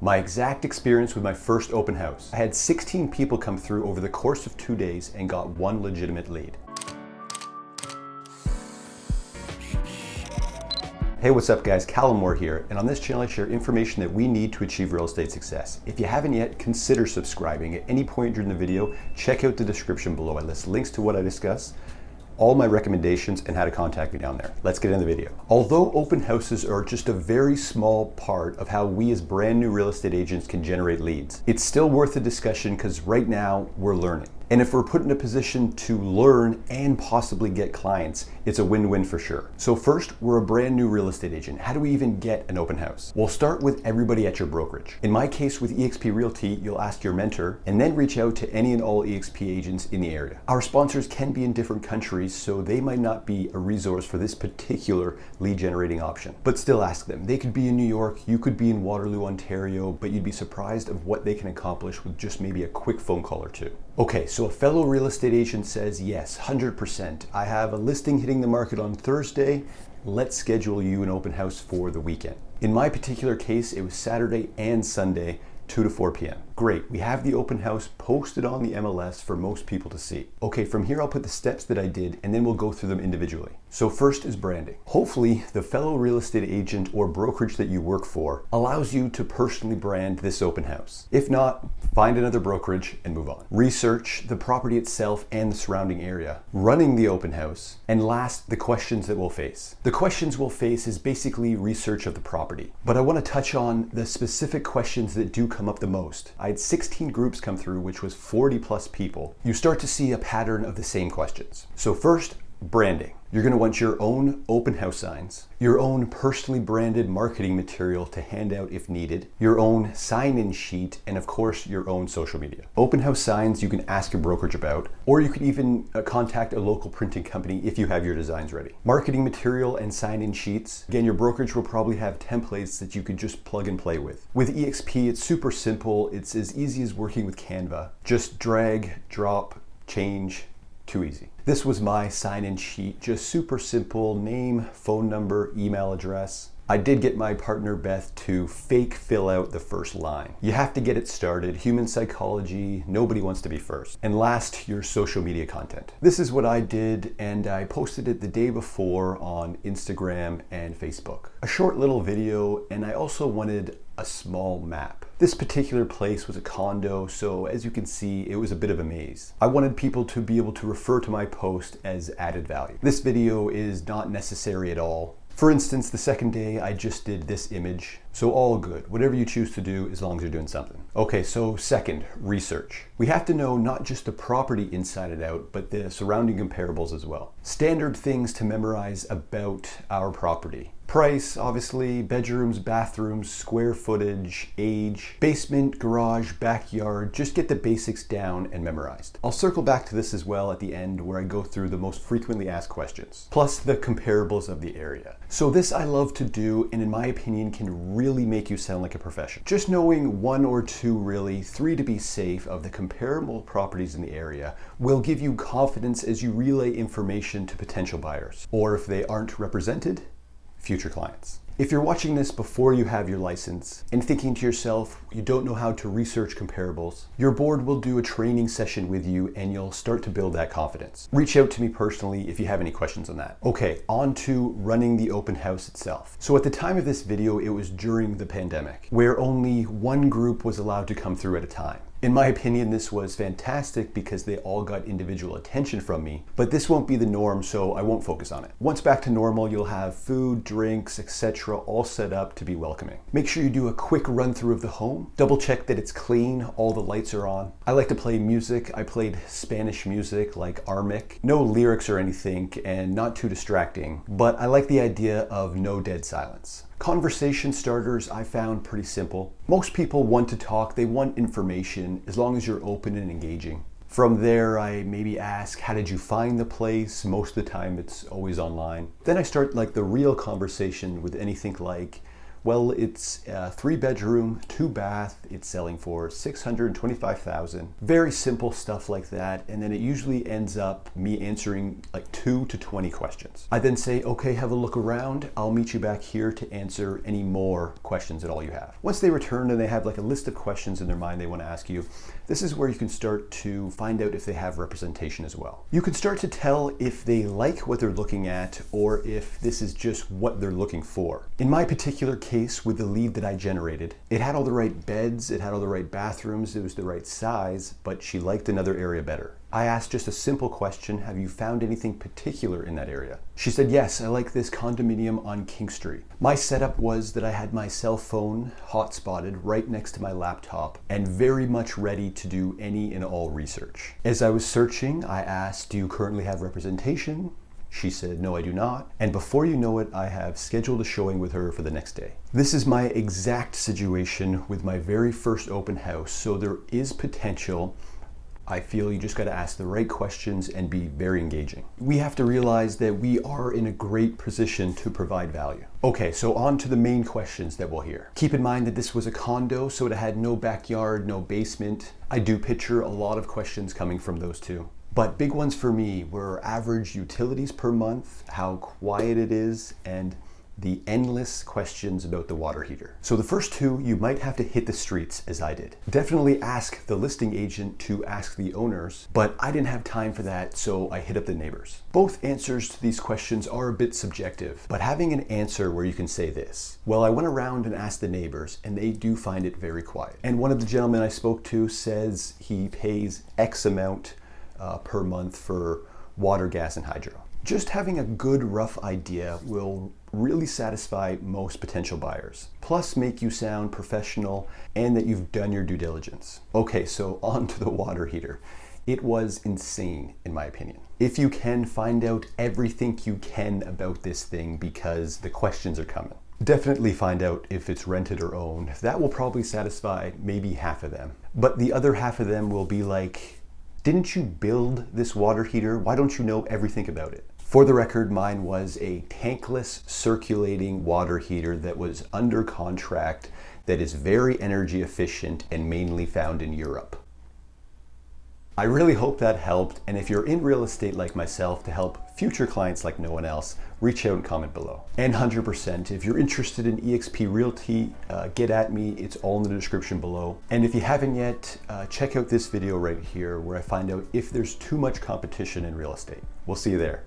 My exact experience with my first open house. I had 16 people come through over the course of 2 days and got one legitimate lead. Hey, what's up guys? Callum Moore here, and on this channel I share information that we need to achieve real estate success. If you haven't yet, consider subscribing. At any point during the video, check out the description below. I list links to what I discuss, all my recommendations, and how to contact me down there. Let's get into the video. Although open houses are just a very small part of how we as brand new real estate agents can generate leads, it's still worth a discussion because right now we're learning. And if we're put in a position to learn and possibly get clients, it's a win-win for sure. So first, we're a brand new real estate agent. How do we even get an open house? We'll start with everybody at your brokerage. In my case with eXp Realty, you'll ask your mentor and then reach out to any and all eXp agents in the area. Our sponsors can be in different countries, so they might not be a resource for this particular lead generating option. But still ask them. They could be in New York, you could be in Waterloo, Ontario, but you'd be surprised of what they can accomplish with just maybe a quick phone call or two. Okay, so a fellow real estate agent says, yes, 100%. I have a listing hitting the market on Thursday. Let's schedule you an open house for the weekend. In my particular case, it was Saturday and Sunday, 2 to 4 p.m. Great, we have the open house posted on the MLS for most people to see. Okay, from here I'll put the steps that I did and then we'll go through them individually. So first is branding. Hopefully the fellow real estate agent or brokerage that you work for allows you to personally brand this open house. If not, find another brokerage and move on. Research the property itself and the surrounding area, running the open house, and last, the questions that we'll face. The questions we'll face is basically research of the property, but I want to touch on the specific questions that do come up the most. I had 16 groups come through, which was 40 plus people. You start to see a pattern of the same questions. So first, branding. You're going to want your own open house signs, your own personally branded marketing material to hand out if needed, your own sign-in sheet, and of course your own social media. Open house signs you can ask your brokerage about, or you could even contact a local printing company if you have your designs ready. Marketing material and sign-in sheets. Again, your brokerage will probably have templates that you could just plug and play with. With eXp, it's super simple. It's as easy as working with Canva. Just drag, drop, change. Too easy. This was my sign-in sheet, just super simple, name, phone number, email address. I did get my partner Beth to fake fill out the first line. You have to get it started. Human psychology, nobody wants to be first. And last, your social media content. This is what I did, and I posted it the day before on Instagram and Facebook. A short little video, and I also wanted a small map. This particular place was a condo, so as you can see, it was a bit of a maze. I wanted people to be able to refer to my post as added value. This video is not necessary at all. For instance, the second day I just did this image, so all good. Whatever you choose to do as long as you're doing something. Okay, so second, research. We have to know not just the property inside and out, but the surrounding comparables as well. Standard things to memorize about our property. Price, obviously, bedrooms, bathrooms, square footage, age, basement, garage, backyard. Just get the basics down and memorized. I'll circle back to this as well at the end where I go through the most frequently asked questions, plus the comparables of the area. So this I love to do, and in my opinion can really make you sound like a professional. Just knowing one or two, really, three to be safe, of the comparable properties in the area will give you confidence as you relay information to potential buyers, or if they aren't represented, future clients. If you're watching this before you have your license and thinking to yourself, you don't know how to research comparables, your board will do a training session with you and you'll start to build that confidence. Reach out to me personally if you have any questions on that. Okay, on to running the open house itself. So at the time of this video, it was during the pandemic, where only one group was allowed to come through at a time. In my opinion, this was fantastic because they all got individual attention from me, but this won't be the norm, so I won't focus on it. Once back to normal, you'll have food, drinks, etc. all set up to be welcoming. Make sure you do a quick run through of the home. Double check that it's clean, all the lights are on. I like to play music. I played Spanish music like Armic. No lyrics or anything, and not too distracting, but I like the idea of no dead silence. Conversation starters I found pretty simple. Most people want to talk, they want information, as long as you're open and engaging. From there, I maybe ask, how did you find the place? Most of the time it's always online. Then I start like the real conversation with anything like, well, it's a 3-bedroom, 2-bath, it's selling for $625,000. Very simple stuff like that. And then it usually ends up me answering like 2 to 20 questions. I then say, okay, have a look around. I'll meet you back here to answer any more questions that all you have. Once they return and they have like a list of questions in their mind they want to ask you, this is where you can start to find out if they have representation as well. You can start to tell if they like what they're looking at or if this is just what they're looking for. In my particular case with the lead that I generated, it had all the right beds, it had all the right bathrooms, it was the right size, but she liked another area better. I asked just a simple question, have you found anything particular in that area? She said, yes, I like this condominium on King Street. My setup was that I had my cell phone hotspotted right next to my laptop and very much ready to do any and all research. As I was searching, I asked, do you currently have representation? She said, no, I do not. And before you know it, I have scheduled a showing with her for the next day. This is my exact situation with my very first open house, so there is potential. I feel you just got to ask the right questions and be very engaging. We have to realize that we are in a great position to provide value. Okay, so on to the main questions that we'll hear. Keep in mind that this was a condo, so it had no backyard, no basement. I do picture a lot of questions coming from those two. But big ones for me were average utilities per month, how quiet it is, and the endless questions about the water heater. So the first two, you might have to hit the streets as I did. Definitely ask the listing agent to ask the owners, but I didn't have time for that, so I hit up the neighbors. Both answers to these questions are a bit subjective, but having an answer where you can say this, well, I went around and asked the neighbors and they do find it very quiet. And one of the gentlemen I spoke to says he pays X amount per month for water, gas, and hydro. Just having a good rough idea will really satisfy most potential buyers, plus make you sound professional and that you've done your due diligence. Okay, so on to the water heater. It was insane in my opinion. If you can, find out everything you can about this thing because the questions are coming. Definitely find out if it's rented or owned. That will probably satisfy maybe half of them. But the other half of them will be like, didn't you build this water heater? Why don't you know everything about it? For the record, mine was a tankless circulating water heater that was under contract that is very energy efficient and mainly found in Europe. I really hope that helped, and if you're in real estate like myself to help future clients like no one else, reach out and comment below. And 100%, if you're interested in eXp Realty, get at me, it's all in the description below. And if you haven't yet, check out this video right here where I find out if there's too much competition in real estate. We'll see you there.